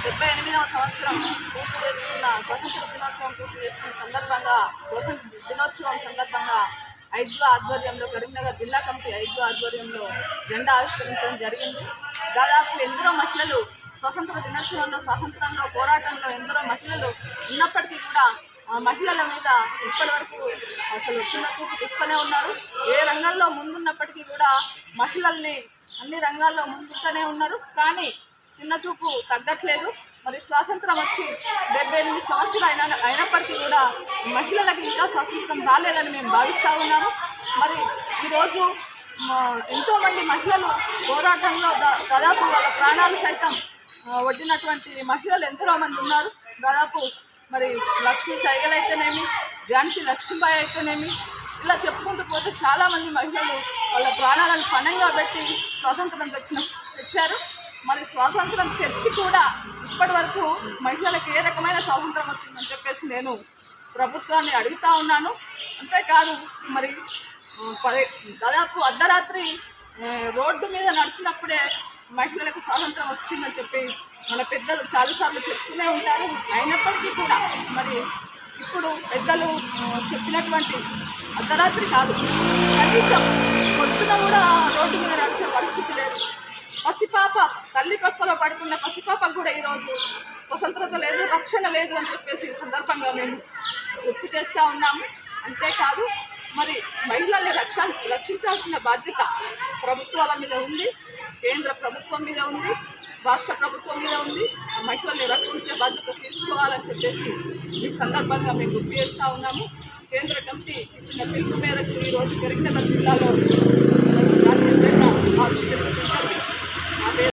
78వ సంవత్సరం పూర్తి చేసుకున్న స్వాతంత్ర దినోత్సవం పూర్తి చేసుకున్న సందర్భంగా దినోత్సవం సందర్భంగా ఐద్వా ఆధ్వర్యంలో కరీంనగర్ జిల్లా కమిటీ ఐద్వా ఆధ్వర్యంలో జెండా ఆవిష్కరించడం జరిగింది. దాదాపు ఎందరో మహిళలు స్వాతంత్ర దినోత్సవంలో స్వాతంత్రంలో పోరాటంలో ఎందరో మహిళలు ఉన్నప్పటికీ కూడా ఆ మహిళల మీద ఇప్పటి వరకు అసలు చిన్న చూపు చూస్తూనే ఉన్నారు. ఏ రంగంలో ముందున్నప్పటికీ కూడా మహిళల్ని అన్ని రంగాల్లో ముందుతూనే ఉన్నారు. కానీ చిన్న చూపు తగ్గట్లేదు. మరి స్వాతంత్రం వచ్చి 78 సంవత్సరాలు అయినప్పటికీ కూడా మహిళలకు ఇంకా స్వాతంత్రం రాలేదని మేము భావిస్తూ ఉన్నాము. మరి ఈరోజు ఎంతోమంది మహిళలు పోరాటంలో దాదాపు వాళ్ళ ప్రాణాలు సైతం వడ్డినటువంటి మహిళలు ఎంతోమంది ఉన్నారు. దాదాపు మరి లక్ష్మీ సైగల్ అయితేనేమి, ఝాన్సీ లక్ష్మీబాయి అయితేనేమి, ఇలా చెప్పుకుంటూ పోతే చాలామంది మహిళలు వాళ్ళ ప్రాణాలను పణంగా పెట్టి స్వాతంత్రం తెచ్చారు. మరి స్వాతంత్రం తెచ్చి కూడా ఇప్పటి వరకు మహిళలకు ఏ రకమైన స్వాతంత్రం వచ్చిందని చెప్పేసి నేను ప్రభుత్వాన్ని అడుగుతూ ఉన్నాను. అంతేకాదు మరి దాదాపు అర్ధరాత్రి రోడ్డు మీద నడిచినప్పుడే మహిళలకు స్వాతంత్రం వచ్చిందని చెప్పి మన పెద్దలు చాలాసార్లు చెప్తూనే ఉంటారు. అయినప్పటికీ కూడా మరి ఇప్పుడు పెద్దలు చెప్పినటువంటి అర్ధరాత్రి కాదు, కనీసం పొద్దున కూడా రోడ్డు మీద నడిచే పరిస్థితి లేదు. పసిపాప తల్లి పక్కలో పడుకున్న పసిపాపకు కూడా ఈరోజు స్వతంత్రత లేదు, రక్షణ లేదు అని చెప్పేసి సందర్భంగా మేము గుర్తు చేస్తూ ఉన్నాము. అంతేకాదు మరి మహిళల్ని రక్షించాల్సిన బాధ్యత ప్రభుత్వాల మీద ఉంది, కేంద్ర ప్రభుత్వం మీద ఉంది, రాష్ట్ర ప్రభుత్వం మీద ఉంది. మహిళల్ని రక్షించే బాధ్యత తీసుకోవాలని చెప్పేసి ఈ సందర్భంగా మేము గుర్తు చేస్తూ ఉన్నాము. కేంద్ర కమిటీ ఇచ్చిన పిలుపు మేరకు ఈరోజు కరీంనగర్ జిల్లాలో జాతీయ జెండా ఆవిష్కరించారు.